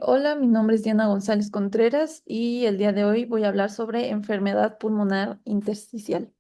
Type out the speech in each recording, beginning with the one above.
Hola, mi nombre es Diana González Contreras y el día de hoy voy a hablar sobre enfermedad pulmonar intersticial.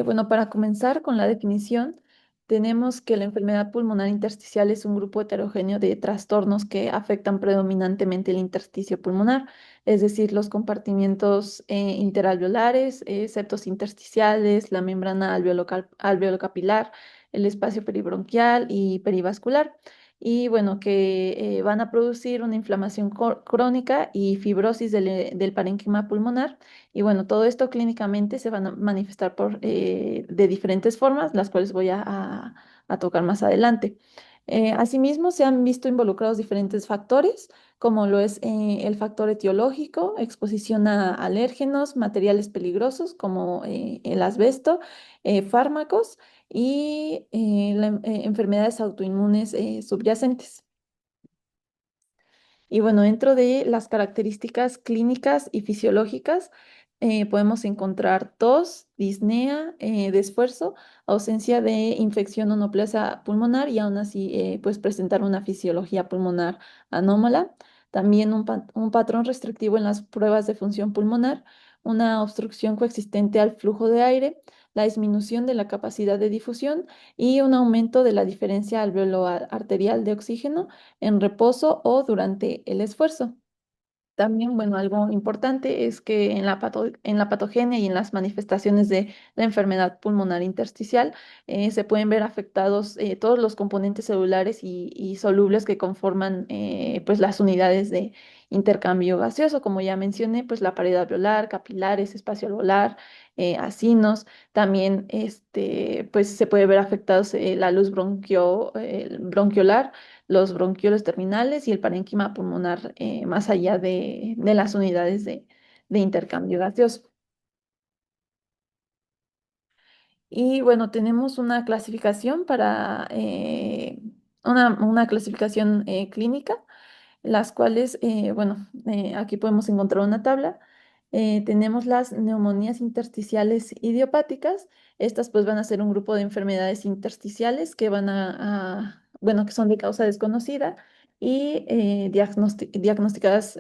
Bueno, para comenzar con la definición, tenemos que la enfermedad pulmonar intersticial es un grupo heterogéneo de trastornos que afectan predominantemente el intersticio pulmonar, es decir, los compartimientos interalveolares, septos intersticiales, la membrana alveolocapilar, el espacio peribronquial y perivascular. Y bueno, que van a producir una inflamación crónica y fibrosis del parénquima pulmonar y bueno, todo esto clínicamente se van a manifestar de diferentes formas, las cuales voy a tocar más adelante. Asimismo, se han visto involucrados diferentes factores, como lo es el factor etiológico, exposición a alérgenos, materiales peligrosos como el asbesto, fármacos y enfermedades autoinmunes subyacentes. Y bueno, dentro de las características clínicas y fisiológicas, podemos encontrar tos, disnea de esfuerzo, ausencia de infección o neoplasia pulmonar y aún así pues presentar una fisiología pulmonar anómala. También un patrón restrictivo en las pruebas de función pulmonar, una obstrucción coexistente al flujo de aire, la disminución de la capacidad de difusión y un aumento de la diferencia alveolo-arterial de oxígeno en reposo o durante el esfuerzo. También, bueno, algo importante es que en la patogenia y en las manifestaciones de la enfermedad pulmonar intersticial se pueden ver afectados todos los componentes celulares y solubles que conforman pues las unidades de intercambio gaseoso, como ya mencioné, pues la pared alveolar, capilares, espacio alveolar, acinos. También pues se puede ver afectados la luz bronquiolar, los bronquiolos terminales y el parénquima pulmonar más allá de las unidades de intercambio gaseoso. Y bueno, tenemos una clasificación una clasificación clínica, las cuales, bueno, aquí podemos encontrar una tabla. Tenemos las neumonías intersticiales idiopáticas. Estas pues van a ser un grupo de enfermedades intersticiales que bueno, que son de causa desconocida y diagnosticadas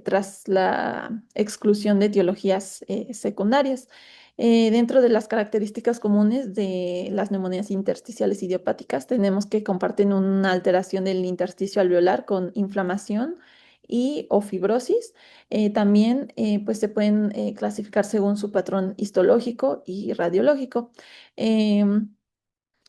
tras la exclusión de etiologías secundarias. Dentro de las características comunes de las neumonías intersticiales idiopáticas, tenemos que comparten una alteración del intersticio alveolar con inflamación y o fibrosis. También pues se pueden clasificar según su patrón histológico y radiológico. Em,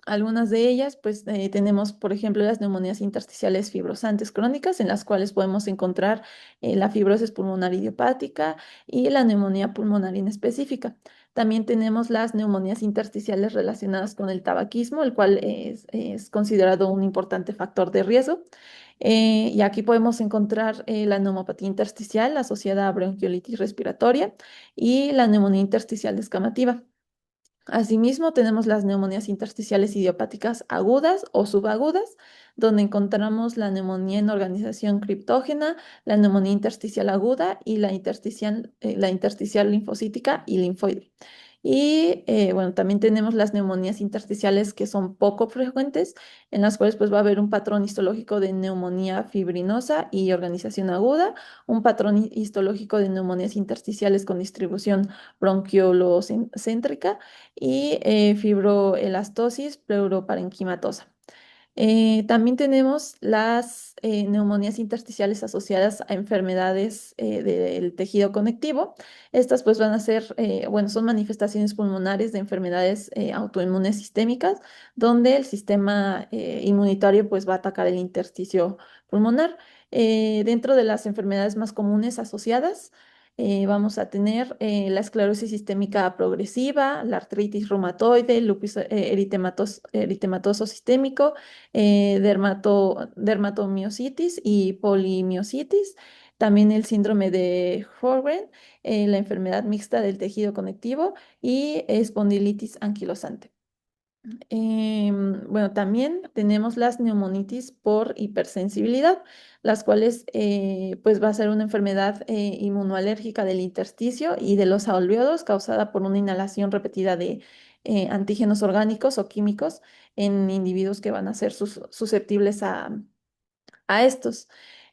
Algunas de ellas, pues tenemos, por ejemplo, las neumonías intersticiales fibrosantes crónicas, en las cuales podemos encontrar la fibrosis pulmonar idiopática y la neumonía pulmonar inespecífica. También tenemos las neumonías intersticiales relacionadas con el tabaquismo, el cual es considerado un importante factor de riesgo. Y aquí podemos encontrar la neumopatía intersticial asociada a bronquiolitis respiratoria y la neumonía intersticial descamativa. Asimismo, tenemos las neumonías intersticiales idiopáticas agudas o subagudas, donde encontramos la neumonía en organización criptógena, la neumonía intersticial aguda y la intersticial linfocítica y linfoide. Y bueno, también tenemos las neumonías intersticiales que son poco frecuentes, en las cuales pues va a haber un patrón histológico de neumonía fibrinosa y organización aguda, un patrón histológico de neumonías intersticiales con distribución bronquiolocéntrica y fibroelastosis pleuroparenquimatosa. También tenemos las neumonías intersticiales asociadas a enfermedades del tejido conectivo. Estas pues van a ser, bueno, son manifestaciones pulmonares de enfermedades autoinmunes sistémicas, donde el sistema inmunitario pues va a atacar el intersticio pulmonar. Dentro de las enfermedades más comunes asociadas, vamos a tener la esclerosis sistémica progresiva, la artritis reumatoide, el lupus eritematoso sistémico, dermatomiositis y polimiositis, también el síndrome de Sjögren, la enfermedad mixta del tejido conectivo y espondilitis anquilosante. Bueno, también tenemos las neumonitis por hipersensibilidad, las cuales pues va a ser una enfermedad inmunoalérgica del intersticio y de los alvéolos causada por una inhalación repetida de antígenos orgánicos o químicos en individuos que van a ser susceptibles a estos.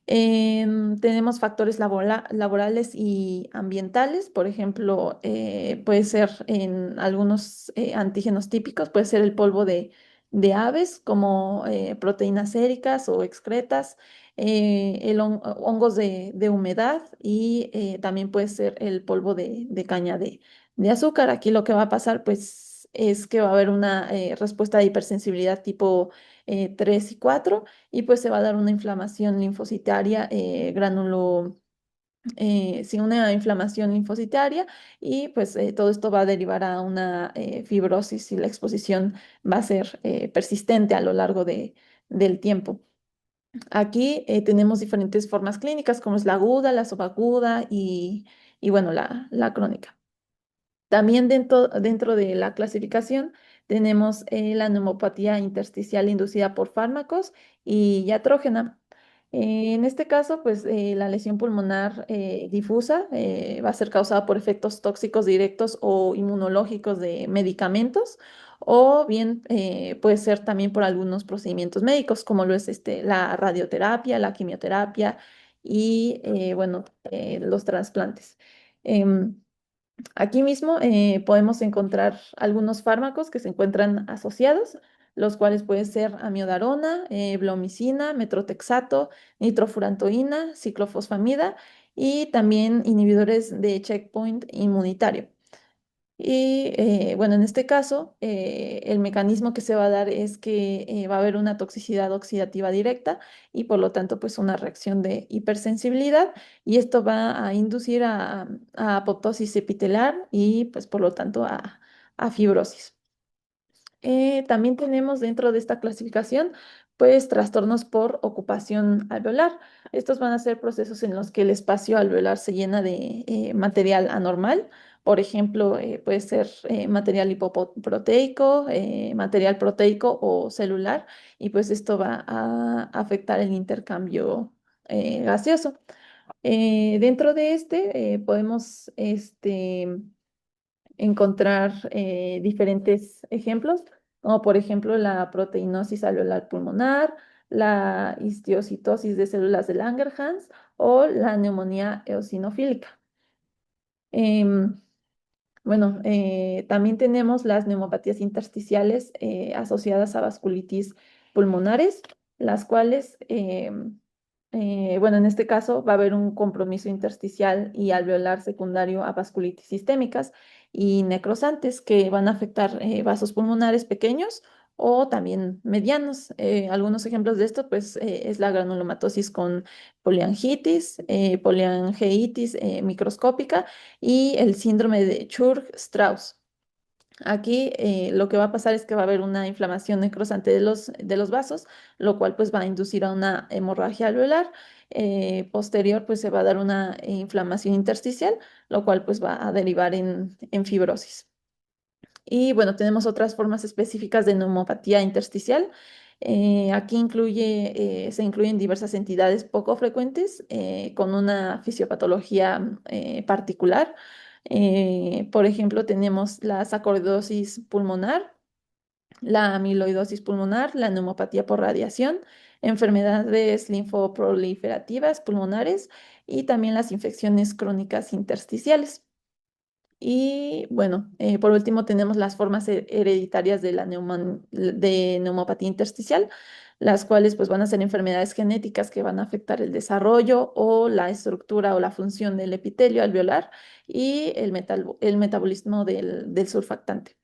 Tenemos factores laborales y ambientales, por ejemplo, puede ser en algunos antígenos típicos, puede ser el polvo de aves como proteínas séricas o excretas, hongos de humedad y también puede ser el polvo de caña de azúcar. Aquí lo que va a pasar pues es que va a haber una respuesta de hipersensibilidad tipo 3 y 4 y pues se va a dar una inflamación linfocitaria, sí, una inflamación linfocitaria y pues todo esto va a derivar a una fibrosis y la exposición va a ser persistente a lo largo del tiempo. Aquí tenemos diferentes formas clínicas como es la aguda, la subaguda y bueno, la crónica. También dentro de la clasificación tenemos la neumopatía intersticial inducida por fármacos y iatrógena. En este caso, pues la lesión pulmonar difusa va a ser causada por efectos tóxicos directos o inmunológicos de medicamentos, o bien puede ser también por algunos procedimientos médicos, como lo es la radioterapia, la quimioterapia y bueno, los trasplantes. Em, Aquí mismo podemos encontrar algunos fármacos que se encuentran asociados, los cuales pueden ser amiodarona, blomicina, metrotexato, nitrofurantoína, ciclofosfamida y también inhibidores de checkpoint inmunitario. Y bueno, en este caso, el mecanismo que se va a dar es que va a haber una toxicidad oxidativa directa y por lo tanto, pues una reacción de hipersensibilidad y esto va a inducir a apoptosis epitelar y pues por lo tanto a fibrosis. También tenemos dentro de esta clasificación, pues, trastornos por ocupación alveolar. Estos van a ser procesos en los que el espacio alveolar se llena de material anormal. Por ejemplo, puede ser material lipoproteico, material proteico o celular, y pues esto va a afectar el intercambio gaseoso. Dentro de podemos encontrar diferentes ejemplos, como por ejemplo la proteinosis alveolar pulmonar, la histiocitosis de células de Langerhans o la neumonía eosinofílica. Em, bueno, también tenemos las neumopatías intersticiales asociadas a vasculitis pulmonares, las cuales, bueno, en este caso va a haber un compromiso intersticial y alveolar secundario a vasculitis sistémicas y necrosantes que van a afectar vasos pulmonares pequeños o también medianos. Algunos ejemplos de esto, pues, es la granulomatosis con poliangitis, poliangeitis microscópica y el síndrome de Churg-Strauss. Aquí lo que va a pasar es que va a haber una inflamación necrosante de los vasos, lo cual pues va a inducir a una hemorragia alveolar. Posterior pues se va a dar una inflamación intersticial, lo cual pues va a derivar en fibrosis. Y bueno, tenemos otras formas específicas de neumopatía intersticial. Aquí se incluyen diversas entidades poco frecuentes con una fisiopatología particular. Por ejemplo, tenemos la sarcoidosis pulmonar, la amiloidosis pulmonar, la neumopatía por radiación, enfermedades linfoproliferativas pulmonares y también las infecciones crónicas intersticiales. Y bueno, por último tenemos las formas hereditarias de de neumopatía intersticial, las cuales pues van a ser enfermedades genéticas que van a afectar el desarrollo o la estructura o la función del epitelio alveolar y el metabolismo del surfactante.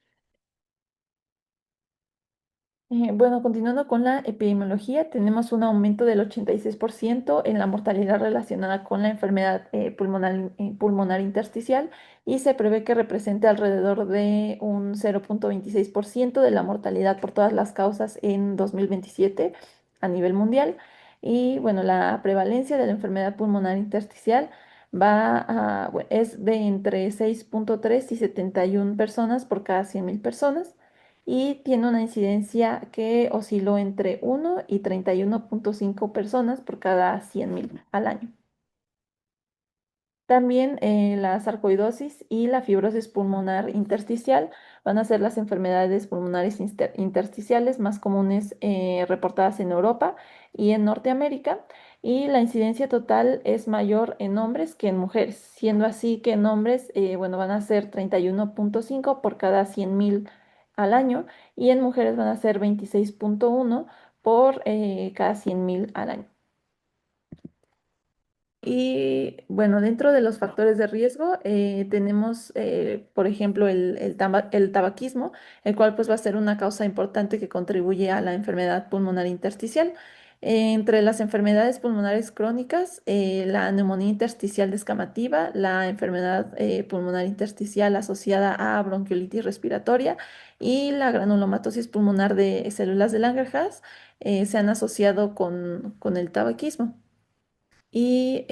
Bueno, continuando con la epidemiología, tenemos un aumento del 86% en la mortalidad relacionada con la enfermedad pulmonar intersticial y se prevé que represente alrededor de un 0,26% de la mortalidad por todas las causas en 2027 a nivel mundial. Y bueno, la prevalencia de la enfermedad pulmonar intersticial es de entre 6,3 y 71 personas por cada 100.000 personas y tiene una incidencia que osciló entre 1 y 31,5 personas por cada 100.000 al año. También la sarcoidosis y la fibrosis pulmonar intersticial van a ser las enfermedades pulmonares intersticiales más comunes reportadas en Europa y en Norteamérica. Y la incidencia total es mayor en hombres que en mujeres, siendo así que en hombres, bueno, van a ser 31,5 por cada 100.000 al año y en mujeres van a ser 26,1 por cada 100.000 al año. Y bueno, dentro de los factores de riesgo tenemos, por ejemplo, el tabaquismo, el cual pues va a ser una causa importante que contribuye a la enfermedad pulmonar intersticial. Entre las enfermedades pulmonares crónicas, la neumonía intersticial descamativa, la enfermedad pulmonar intersticial asociada a bronquiolitis respiratoria y la granulomatosis pulmonar de células de Langerhans se han asociado con el tabaquismo. Y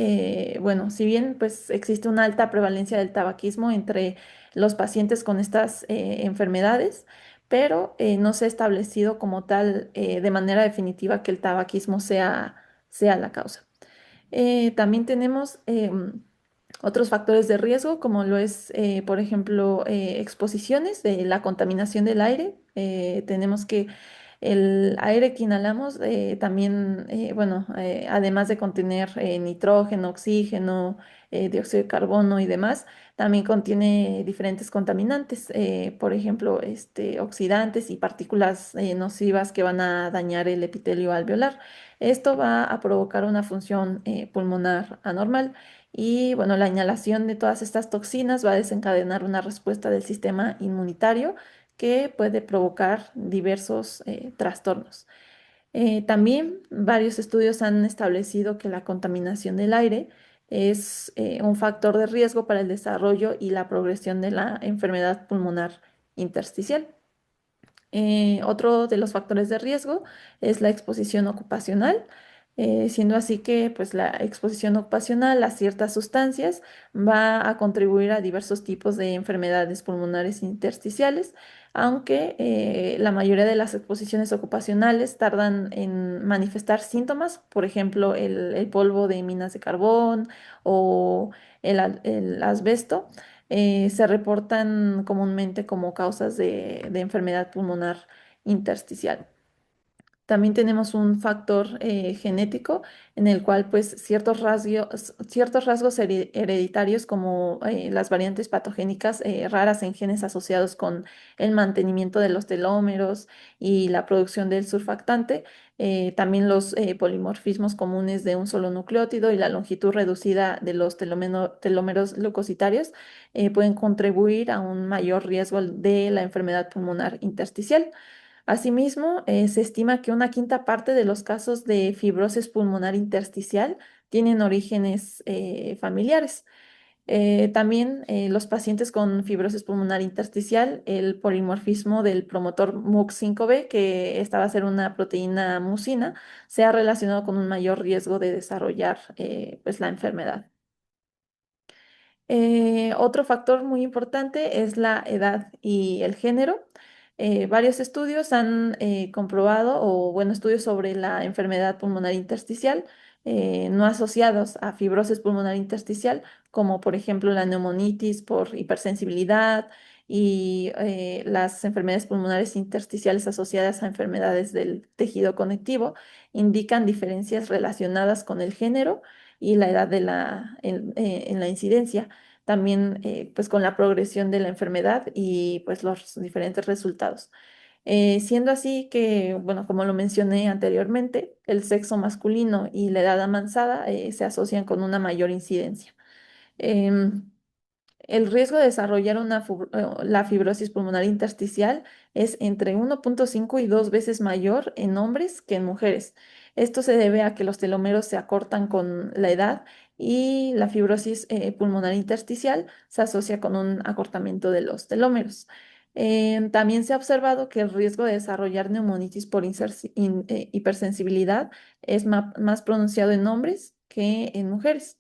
bueno, si bien pues existe una alta prevalencia del tabaquismo entre los pacientes con estas enfermedades, pero no se ha establecido como tal de manera definitiva que el tabaquismo sea la causa. También tenemos otros factores de riesgo, como lo es, por ejemplo, exposiciones de la contaminación del aire. Tenemos que el aire que inhalamos también, bueno, además de contener nitrógeno, oxígeno, dióxido de carbono y demás, también contiene diferentes contaminantes, por ejemplo, oxidantes y partículas nocivas que van a dañar el epitelio alveolar. Esto va a provocar una función pulmonar anormal y bueno, la inhalación de todas estas toxinas va a desencadenar una respuesta del sistema inmunitario que puede provocar diversos trastornos. También varios estudios han establecido que la contaminación del aire es un factor de riesgo para el desarrollo y la progresión de la enfermedad pulmonar intersticial. Otro de los factores de riesgo es la exposición ocupacional, siendo así que pues, la exposición ocupacional a ciertas sustancias va a contribuir a diversos tipos de enfermedades pulmonares intersticiales, aunque la mayoría de las exposiciones ocupacionales tardan en manifestar síntomas, por ejemplo, el polvo de minas de carbón o el asbesto se reportan comúnmente como causas de enfermedad pulmonar intersticial. También tenemos un factor genético en el cual pues ciertos rasgos hereditarios como las variantes patogénicas raras en genes asociados con el mantenimiento de los telómeros y la producción del surfactante, también los polimorfismos comunes de un solo nucleótido y la longitud reducida de los telómeros leucocitarios pueden contribuir a un mayor riesgo de la enfermedad pulmonar intersticial. Asimismo, se estima que una quinta parte de los casos de fibrosis pulmonar intersticial tienen orígenes familiares. También los pacientes con fibrosis pulmonar intersticial, el polimorfismo del promotor MUC5B, que esta va a ser una proteína mucina, se ha relacionado con un mayor riesgo de desarrollar pues, la enfermedad. Otro factor muy importante es la edad y el género. Varios estudios han comprobado, o bueno, estudios sobre la enfermedad pulmonar intersticial no asociados a fibrosis pulmonar intersticial, como por ejemplo la neumonitis por hipersensibilidad y las enfermedades pulmonares intersticiales asociadas a enfermedades del tejido conectivo, indican diferencias relacionadas con el género y la edad en la incidencia también pues con la progresión de la enfermedad y pues los diferentes resultados. Siendo así que, bueno, como lo mencioné anteriormente, el sexo masculino y la edad avanzada se asocian con una mayor incidencia. Em, el riesgo de desarrollar la fibrosis pulmonar intersticial es entre 1,5 y 2 veces mayor en hombres que en mujeres. Esto se debe a que los telómeros se acortan con la edad y la fibrosis pulmonar intersticial se asocia con un acortamiento de los telómeros. También se ha observado que el riesgo de desarrollar neumonitis por hipersensibilidad es más pronunciado en hombres que en mujeres.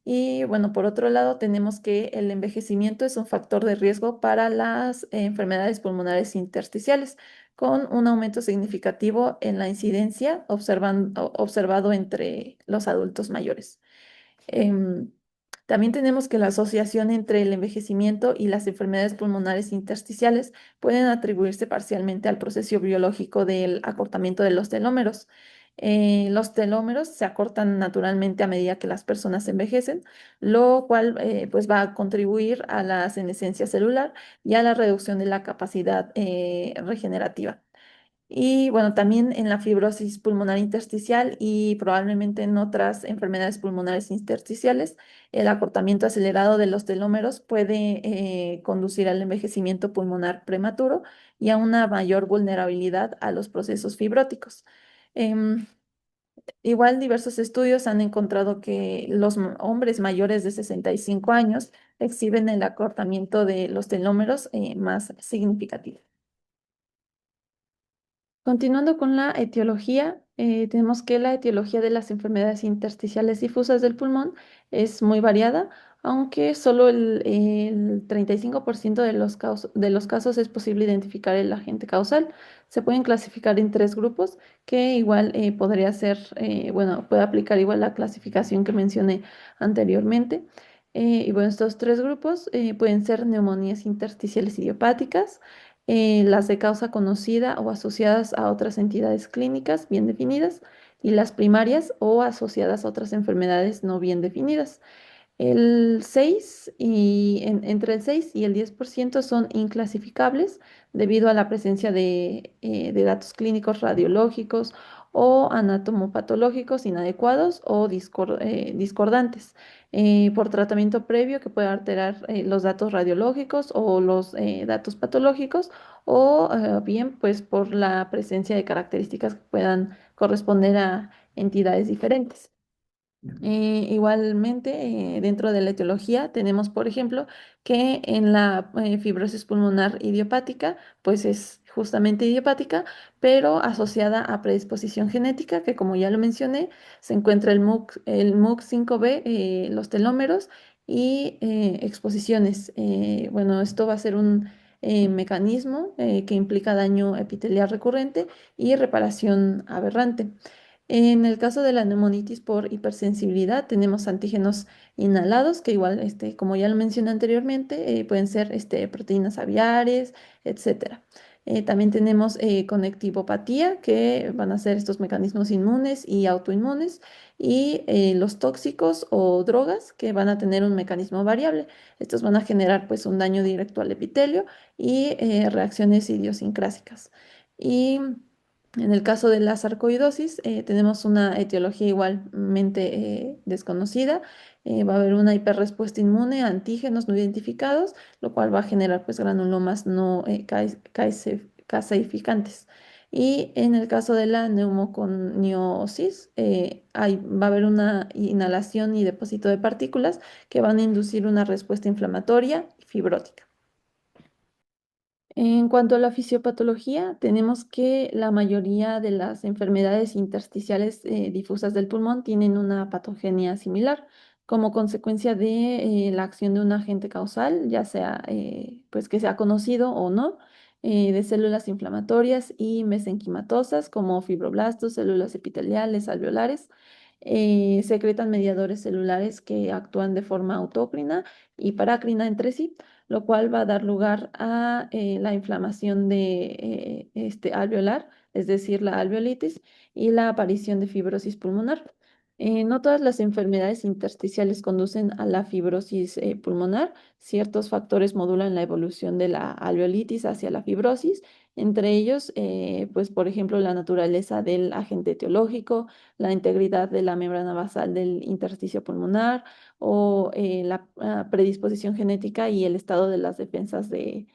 Y bueno, por otro lado, tenemos que el envejecimiento es un factor de riesgo para las enfermedades pulmonares intersticiales, con un aumento significativo en la incidencia observado entre los adultos mayores. Em, También tenemos que la asociación entre el envejecimiento y las enfermedades pulmonares intersticiales pueden atribuirse parcialmente al proceso biológico del acortamiento de los telómeros. Los telómeros se acortan naturalmente a medida que las personas envejecen, lo cual pues va a contribuir a la senescencia celular y a la reducción de la capacidad regenerativa. Y bueno, también en la fibrosis pulmonar intersticial y probablemente en otras enfermedades pulmonares intersticiales, el acortamiento acelerado de los telómeros puede conducir al envejecimiento pulmonar prematuro y a una mayor vulnerabilidad a los procesos fibróticos. Em, Igual diversos estudios han encontrado que los hombres mayores de 65 años exhiben el acortamiento de los telómeros más significativo. Continuando con la etiología, tenemos que la etiología de las enfermedades intersticiales difusas del pulmón es muy variada, aunque solo el 35% de los casos es posible identificar el agente causal. Se pueden clasificar en tres grupos, que igual podría ser, bueno, puede aplicar igual la clasificación que mencioné anteriormente. Y bueno, estos tres grupos pueden ser neumonías intersticiales idiopáticas, las de causa conocida o asociadas a otras entidades clínicas bien definidas, y las primarias o asociadas a otras enfermedades no bien definidas. Entre el 6 y el 10% son inclasificables debido a la presencia de datos clínicos radiológicos o anatomopatológicos inadecuados o discordantes por tratamiento previo que pueda alterar los datos radiológicos o los datos patológicos o bien pues por la presencia de características que puedan corresponder a entidades diferentes. Igualmente, dentro de la etiología tenemos, por ejemplo, que en la fibrosis pulmonar idiopática, pues es justamente idiopática, pero asociada a predisposición genética, que como ya lo mencioné, se encuentra el MUC5B, los telómeros y exposiciones. Bueno, esto va a ser un mecanismo que implica daño epitelial recurrente y reparación aberrante. En el caso de la neumonitis por hipersensibilidad, tenemos antígenos inhalados, que igual, como ya lo mencioné anteriormente, pueden ser proteínas aviares, etcétera. También tenemos conectivopatía, que van a ser estos mecanismos inmunes y autoinmunes, y los tóxicos o drogas, que van a tener un mecanismo variable. Estos van a generar pues un daño directo al epitelio y reacciones idiosincrásicas. Y en el caso de la sarcoidosis, tenemos una etiología igualmente desconocida. Va a haber una hiperrespuesta inmune a antígenos no identificados, lo cual va a generar pues granulomas no caseificantes. Y en el caso de la neumoconiosis, va a haber una inhalación y depósito de partículas que van a inducir una respuesta inflamatoria y fibrótica. En cuanto a la fisiopatología, tenemos que la mayoría de las enfermedades intersticiales difusas del pulmón tienen una patogenia similar como consecuencia de la acción de un agente causal, ya sea pues que sea conocido o no, de células inflamatorias y mesenquimatosas como fibroblastos, células epiteliales, alveolares. Secretan mediadores celulares que actúan de forma autócrina y parácrina entre sí, lo cual va a dar lugar a la inflamación de este alveolar, es decir, la alveolitis, y la aparición de fibrosis pulmonar. No todas las enfermedades intersticiales conducen a la fibrosis pulmonar. Ciertos factores modulan la evolución de la alveolitis hacia la fibrosis, entre ellos, pues, por ejemplo, la naturaleza del agente etiológico, la integridad de la membrana basal del intersticio pulmonar, o la predisposición genética y el estado de las defensas del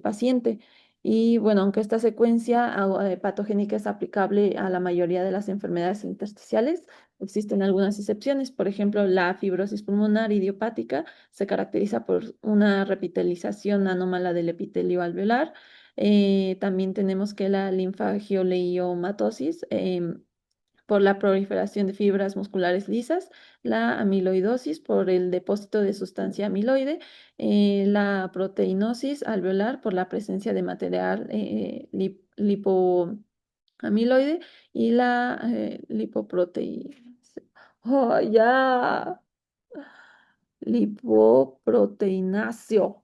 paciente. Y bueno, aunque esta secuencia patogénica es aplicable a la mayoría de las enfermedades intersticiales, existen algunas excepciones. Por ejemplo, la fibrosis pulmonar idiopática se caracteriza por una repitelización anómala del epitelio alveolar. También tenemos que la linfangioleiomatosis por la proliferación de fibras musculares lisas, la amiloidosis por el depósito de sustancia amiloide, la proteinosis alveolar por la presencia de material lipoamiloide y la lipoproteína. Oh, ya. Lipoproteináceo.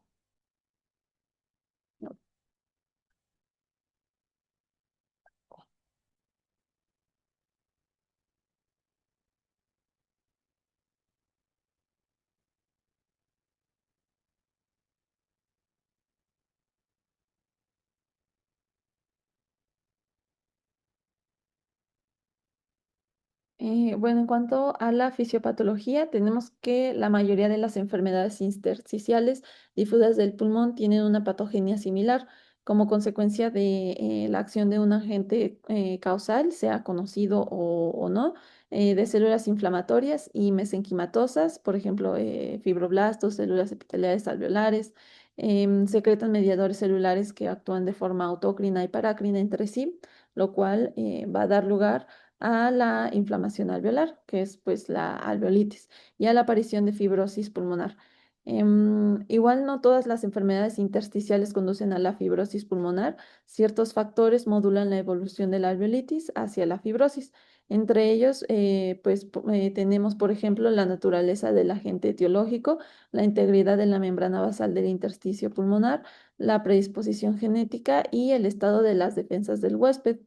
Bueno, en cuanto a la fisiopatología, tenemos que la mayoría de las enfermedades intersticiales difusas del pulmón tienen una patogenia similar como consecuencia de la acción de un agente causal, sea conocido o no, de células inflamatorias y mesenquimatosas, por ejemplo, fibroblastos, células epiteliales alveolares, secretan mediadores celulares que actúan de forma autócrina y parácrina entre sí, lo cual va a dar lugar a la inflamación alveolar, que es pues la alveolitis, y a la aparición de fibrosis pulmonar. Igual no todas las enfermedades intersticiales conducen a la fibrosis pulmonar. Ciertos factores modulan la evolución de la alveolitis hacia la fibrosis. Entre ellos, tenemos, por ejemplo, la naturaleza del agente etiológico, la integridad de la membrana basal del intersticio pulmonar, la predisposición genética y el estado de las defensas del huésped.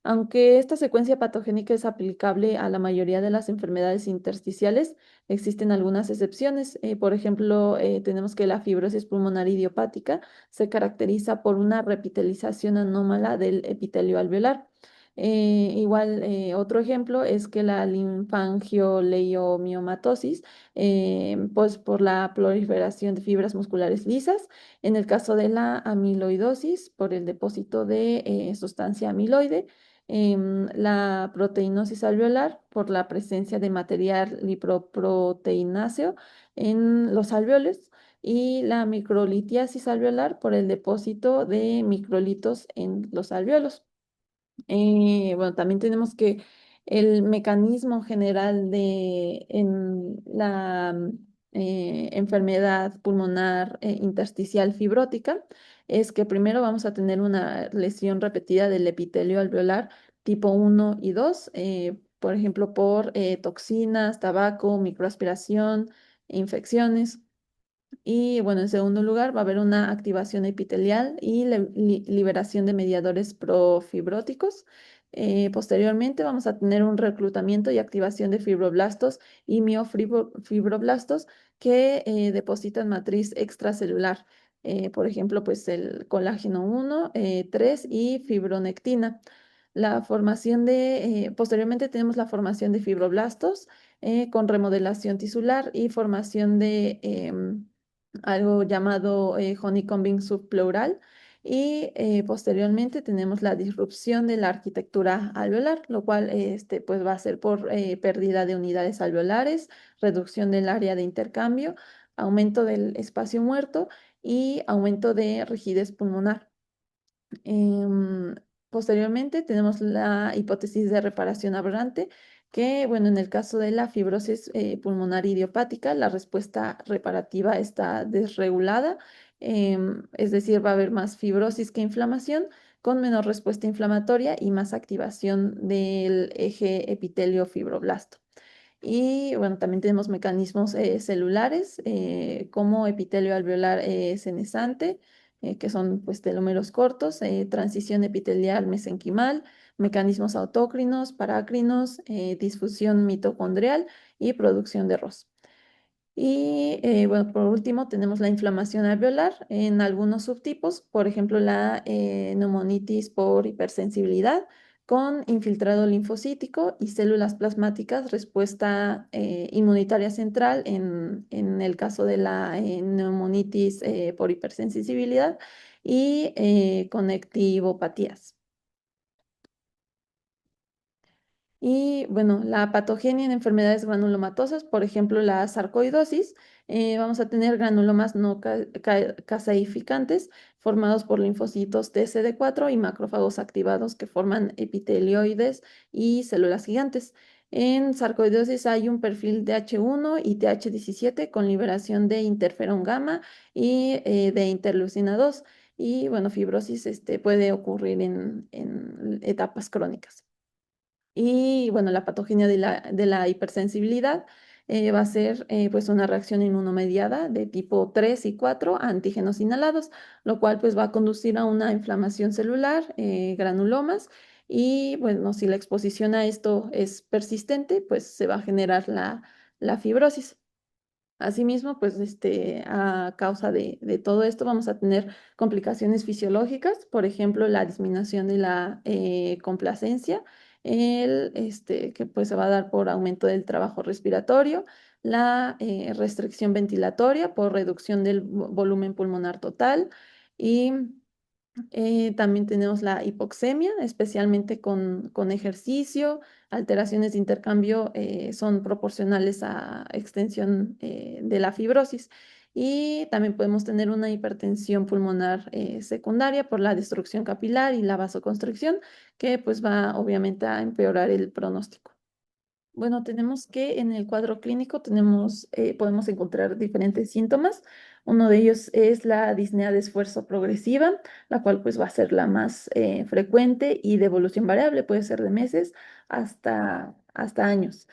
Aunque esta secuencia patogénica es aplicable a la mayoría de las enfermedades intersticiales, existen algunas excepciones. Por ejemplo, tenemos que la fibrosis pulmonar idiopática se caracteriza por una repitelización anómala del epitelio alveolar. Otro ejemplo es que la linfangioleiomyomatosis, pues por la proliferación de fibras musculares lisas. En el caso de la amiloidosis, por el depósito de sustancia amiloide, la proteinosis alveolar por la presencia de material lipoproteináceo en los alveolos y la microlitiasis alveolar por el depósito de microlitos en los alveolos. Bueno, también tenemos que el mecanismo general de en la enfermedad pulmonar intersticial fibrótica es que primero vamos a tener una lesión repetida del epitelio alveolar tipo 1 y 2, por ejemplo, por toxinas, tabaco, microaspiración, infecciones. Y bueno, en segundo lugar, va a haber una activación epitelial y liberación de mediadores profibróticos. Posteriormente, vamos a tener un reclutamiento y activación de fibroblastos y miofibroblastos que depositan matriz extracelular. Por ejemplo, pues el colágeno 1, 3 y fibronectina. Posteriormente tenemos la formación de fibroblastos con remodelación tisular y formación de algo llamado honeycombing subpleural. Y posteriormente tenemos la disrupción de la arquitectura alveolar, lo cual pues va a ser por pérdida de unidades alveolares, reducción del área de intercambio, aumento del espacio muerto y aumento de rigidez pulmonar. Em, Posteriormente tenemos la hipótesis de reparación aberrante, que, bueno, en el caso de la fibrosis pulmonar idiopática, la respuesta reparativa está desregulada, es decir, va a haber más fibrosis que inflamación, con menor respuesta inflamatoria y más activación del eje epitelio-fibroblasto. Y bueno, también tenemos mecanismos celulares como epitelio alveolar senescente, que son pues telómeros cortos, transición epitelial mesenquimal, mecanismos autócrinos, parácrinos, disfusión mitocondrial y producción de ROS. Y bueno, por último tenemos la inflamación alveolar en algunos subtipos, por ejemplo la neumonitis por hipersensibilidad con infiltrado linfocítico y células plasmáticas, respuesta inmunitaria central en el caso de la neumonitis por hipersensibilidad y conectivopatías. Y bueno, la patogenia en enfermedades granulomatosas, por ejemplo, la sarcoidosis, vamos a tener granulomas no caseificantes formados por linfocitos TCD4 y macrófagos activados que forman epitelioides y células gigantes. En sarcoidosis hay un perfil TH1 y TH17 con liberación de interferón gamma y de interleucina 2. Y bueno, fibrosis puede ocurrir en etapas crónicas. Y bueno, la patogenia de la hipersensibilidad, va a ser pues una reacción inmunomediada de tipo 3 y 4 a antígenos inhalados, lo cual pues va a conducir a una inflamación celular, granulomas, y bueno, si la exposición a esto es persistente, pues se va a generar la fibrosis. Asimismo, pues a causa de todo esto vamos a tener complicaciones fisiológicas, por ejemplo, la disminución de la complacencia, que pues se va a dar por aumento del trabajo respiratorio, la restricción ventilatoria por reducción del volumen pulmonar total y también tenemos la hipoxemia, especialmente con ejercicio. Alteraciones de intercambio son proporcionales a extensión de la fibrosis. Y también podemos tener una hipertensión pulmonar secundaria por la destrucción capilar y la vasoconstricción, que pues va obviamente a empeorar el pronóstico. Bueno, tenemos que en el cuadro clínico podemos encontrar diferentes síntomas. Uno de ellos es la disnea de esfuerzo progresiva, la cual pues va a ser la más frecuente y de evolución variable, puede ser de meses hasta años.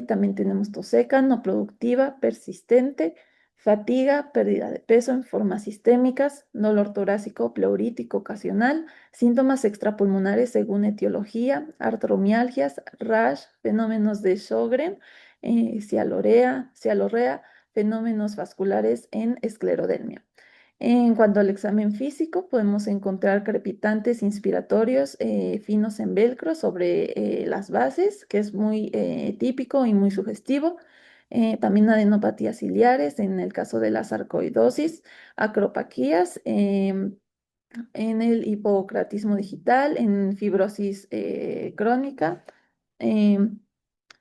También tenemos tos seca, no productiva, persistente, fatiga, pérdida de peso en formas sistémicas, dolor torácico, pleurítico ocasional, síntomas extrapulmonares según etiología, artromialgias, rash, fenómenos de Sjögren, cialorrea, fenómenos vasculares en esclerodermia. En cuanto al examen físico, podemos encontrar crepitantes inspiratorios finos en velcro sobre las bases, que es muy típico y muy sugestivo. También adenopatías ciliares en el caso de la sarcoidosis, acropaquías, en el hipocratismo digital, en fibrosis crónica, em,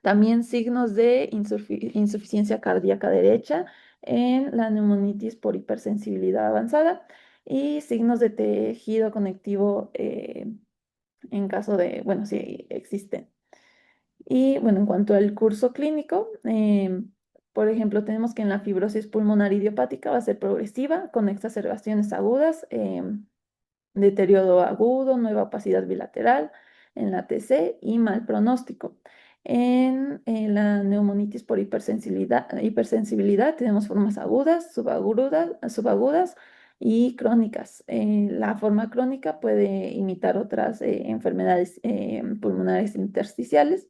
también signos de insuficiencia cardíaca derecha en la neumonitis por hipersensibilidad avanzada y signos de tejido conectivo en caso de, bueno, si existen. Y bueno, en cuanto al curso clínico, por ejemplo, tenemos que en la fibrosis pulmonar idiopática va a ser progresiva con exacerbaciones agudas. Deterioro agudo, nueva opacidad bilateral en la TC y mal pronóstico. En la neumonitis por hipersensibilidad tenemos formas agudas, subagudas y crónicas. La forma crónica puede imitar otras enfermedades pulmonares intersticiales.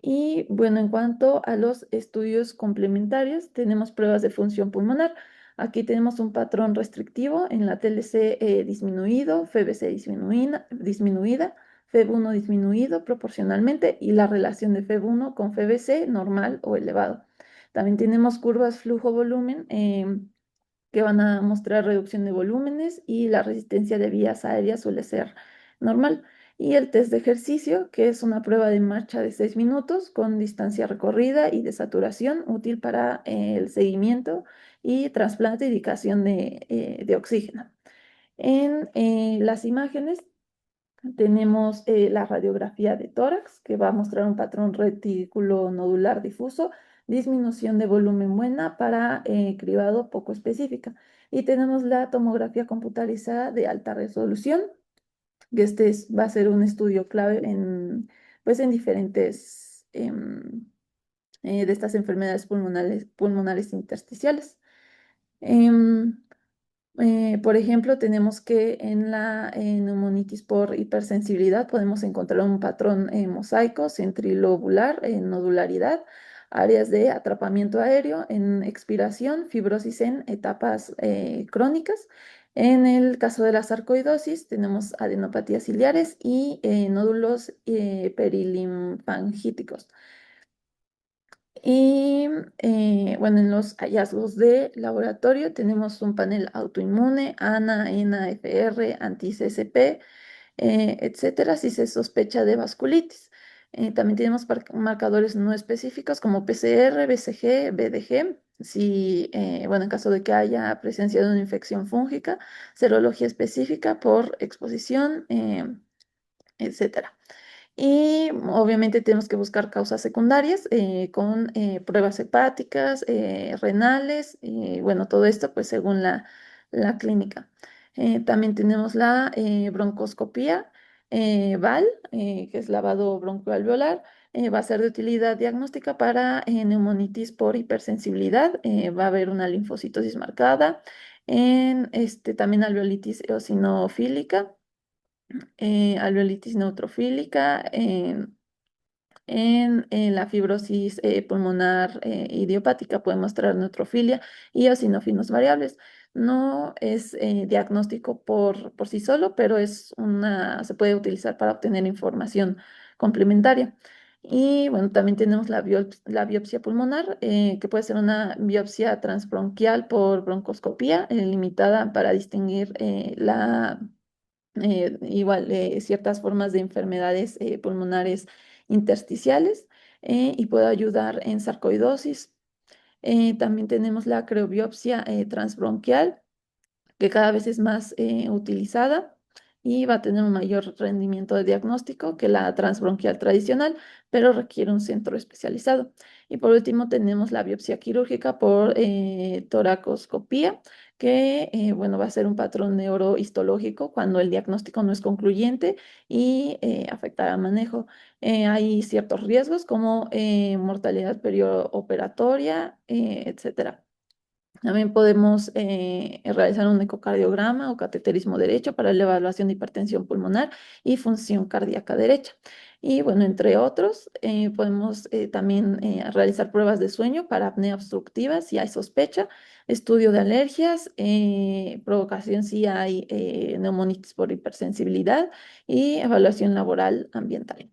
Y bueno, en cuanto a los estudios complementarios, tenemos pruebas de función pulmonar. Aquí tenemos un patrón restrictivo en la TLC disminuido, FBC disminuida, FEB1 disminuido proporcionalmente y la relación de FEB1 con FBC normal o elevado. También tenemos curvas flujo-volumen que van a mostrar reducción de volúmenes y la resistencia de vías aéreas suele ser normal. Y el test de ejercicio, que es una prueba de marcha de 6 minutos con distancia recorrida y de saturación, útil para el seguimiento y trasplante y dedicación de oxígeno. En las imágenes tenemos la radiografía de tórax, que va a mostrar un patrón retículo nodular difuso, disminución de volumen buena para cribado poco específica. Y tenemos la tomografía computarizada de alta resolución, que va a ser un estudio clave pues en diferentes de estas enfermedades pulmonares intersticiales. Em, por ejemplo, tenemos que en la neumonitis por hipersensibilidad podemos encontrar un patrón mosaico centrilobular en nodularidad, áreas de atrapamiento aéreo en expiración, fibrosis en etapas crónicas. En el caso de la sarcoidosis tenemos adenopatías ciliares y nódulos perilinfangíticos. Y bueno, en los hallazgos de laboratorio tenemos un panel autoinmune, ANA, ENA, FR, anti-CCP, etcétera, si se sospecha de vasculitis. También tenemos marcadores no específicos como PCR, BCG, BDG, si, bueno, en caso de que haya presencia de una infección fúngica, serología específica por exposición, etcétera. Y obviamente tenemos que buscar causas secundarias con pruebas hepáticas, renales, y bueno, todo esto pues según la clínica. También tenemos la broncoscopía, VAL, que es lavado broncoalveolar. Va a ser de utilidad diagnóstica para neumonitis por hipersensibilidad. Va a haber una linfocitosis marcada, también alveolitis eosinofílica, alveolitis neutrofílica, en la fibrosis pulmonar idiopática puede mostrar neutrofilia y eosinofilos variables. No es diagnóstico por sí solo, pero se puede utilizar para obtener información complementaria. Y bueno, también tenemos la biopsia pulmonar, que puede ser una biopsia transbronquial por broncoscopía, limitada para distinguir ciertas formas de enfermedades pulmonares intersticiales, y puede ayudar en sarcoidosis. También tenemos la acrobiopsia transbronquial, que cada vez es más utilizada y va a tener un mayor rendimiento de diagnóstico que la transbronquial tradicional, pero requiere un centro especializado. Y por último tenemos la biopsia quirúrgica por toracoscopía, que bueno, va a ser un patrón neurohistológico cuando el diagnóstico no es concluyente y afectará al manejo. Hay ciertos riesgos como mortalidad perioperatoria, etcétera. También podemos realizar un ecocardiograma o cateterismo derecho para la evaluación de hipertensión pulmonar y función cardíaca derecha. Y bueno, entre otros, podemos también realizar pruebas de sueño para apnea obstructiva si hay sospecha, estudio de alergias, provocación si hay neumonitis por hipersensibilidad y evaluación laboral ambiental.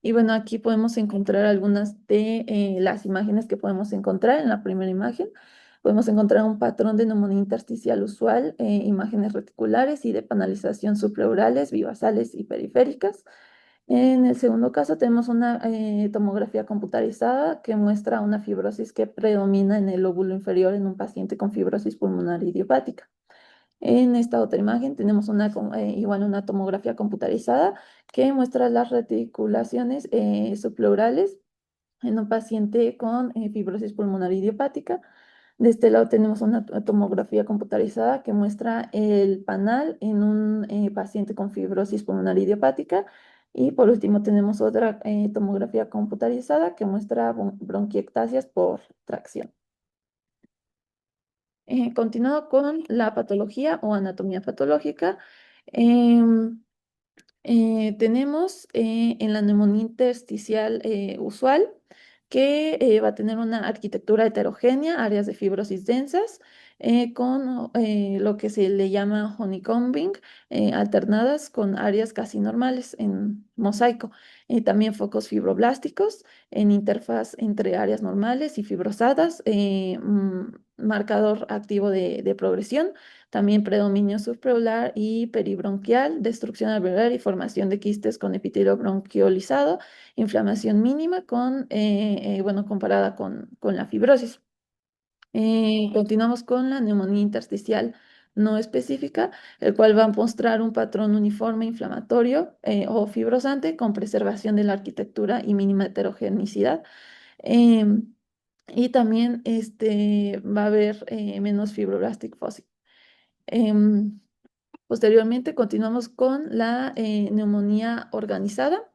Y bueno, aquí podemos encontrar algunas de las imágenes que podemos encontrar en la primera imagen. Podemos encontrar un patrón de neumonía intersticial usual, imágenes reticulares y de panalización subpleurales, bivasales y periféricas. En el segundo caso tenemos una tomografía computarizada que muestra una fibrosis que predomina en el lóbulo inferior en un paciente con fibrosis pulmonar idiopática. En esta otra imagen tenemos igual una tomografía computarizada que muestra las reticulaciones subpleurales en un paciente con fibrosis pulmonar idiopática. De este lado tenemos una tomografía computarizada que muestra el panal en un paciente con fibrosis pulmonar idiopática. Y por último tenemos otra tomografía computarizada que muestra bronquiectasias por tracción. Continuando con la patología o anatomía patológica, em, tenemos en la neumonía intersticial usual que va a tener una arquitectura heterogénea, áreas de fibrosis densas, con lo que se le llama honeycombing, alternadas con áreas casi normales en mosaico. También focos fibroblásticos en interfaz entre áreas normales y fibrosadas, marcador activo de progresión. También predominio subpleural y peribronquial, destrucción alveolar y formación de quistes con epitelio bronquiolizado, inflamación mínima bueno, comparada con la fibrosis. Continuamos con la neumonía intersticial no específica, el cual va a mostrar un patrón uniforme inflamatorio o fibrosante con preservación de la arquitectura y mínima heterogeneidad. Em, y también va a haber menos fibroblastic foci. Em, Posteriormente continuamos con la neumonía organizada.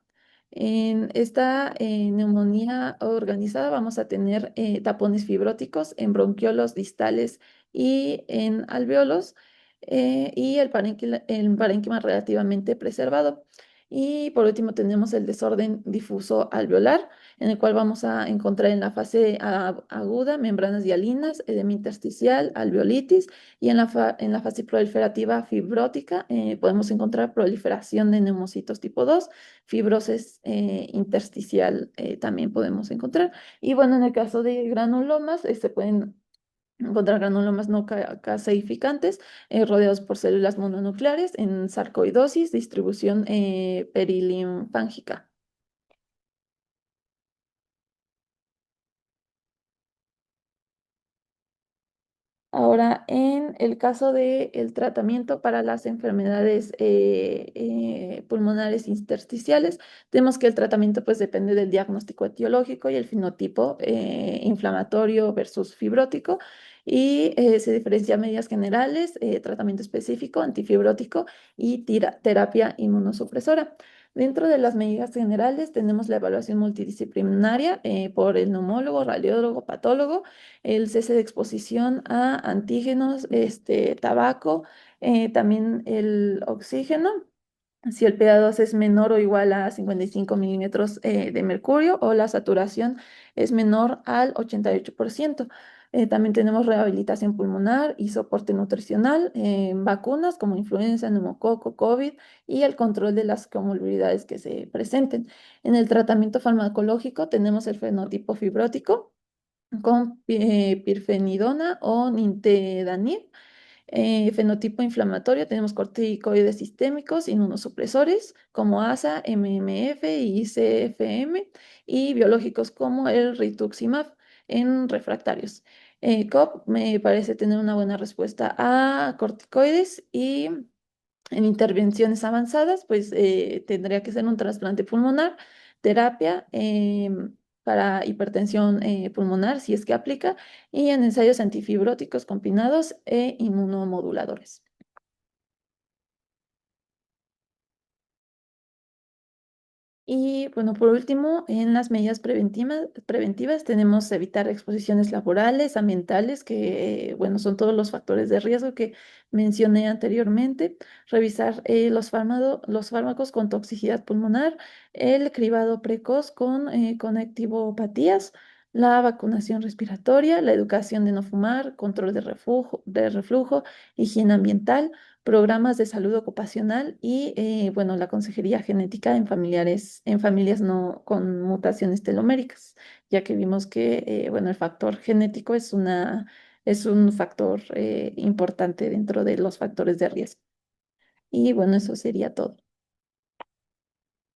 En esta neumonía organizada vamos a tener tapones fibróticos en bronquiolos distales y en alveolos, y el parénquima relativamente preservado. Y por último tenemos el desorden difuso alveolar, en el cual vamos a encontrar en la fase aguda membranas hialinas, edema intersticial, alveolitis, y en la fase proliferativa fibrótica podemos encontrar proliferación de neumocitos tipo 2, fibrosis intersticial también podemos encontrar. Y bueno, en el caso de granulomas, se pueden encontrar granulomas no caseificantes rodeados por células mononucleares en sarcoidosis, distribución perilinfángica. Ahora, en el caso del tratamiento para las enfermedades pulmonares intersticiales, tenemos que el tratamiento pues depende del diagnóstico etiológico y el fenotipo inflamatorio versus fibrótico y se diferencia medidas generales, tratamiento específico, antifibrótico y terapia inmunosupresora. Dentro de las medidas generales tenemos la evaluación multidisciplinaria por el neumólogo, radiólogo, patólogo, el cese de exposición a antígenos, tabaco, también el oxígeno. Si el pH2 es menor o igual a 55 milímetros de mercurio o la saturación es menor al 88%. También tenemos rehabilitación pulmonar y soporte nutricional, vacunas como influenza, neumococo, COVID y el control de las comorbilidades que se presenten. En el tratamiento farmacológico tenemos el fenotipo fibrótico con pirfenidona o nintedanib. Fenotipo inflamatorio, tenemos corticoides sistémicos, inmunosupresores como ASA, MMF y CFM, y biológicos como el rituximab en refractarios. COP me parece tener una buena respuesta a corticoides y en intervenciones avanzadas, pues tendría que ser un trasplante pulmonar, terapia para hipertensión pulmonar, si es que aplica, y en ensayos antifibróticos combinados e inmunomoduladores. Y bueno, por último, en las medidas preventivas tenemos evitar exposiciones laborales, ambientales, que bueno, son todos los factores de riesgo que mencioné anteriormente, revisar los fármacos con toxicidad pulmonar, el cribado precoz con conectivopatías, la vacunación respiratoria, la educación de no fumar, control de reflujo, higiene ambiental, programas de salud ocupacional y, bueno, la consejería genética en en familias no con mutaciones teloméricas, ya que vimos que, bueno, el factor genético es un factor importante dentro de los factores de riesgo. Y bueno, eso sería todo.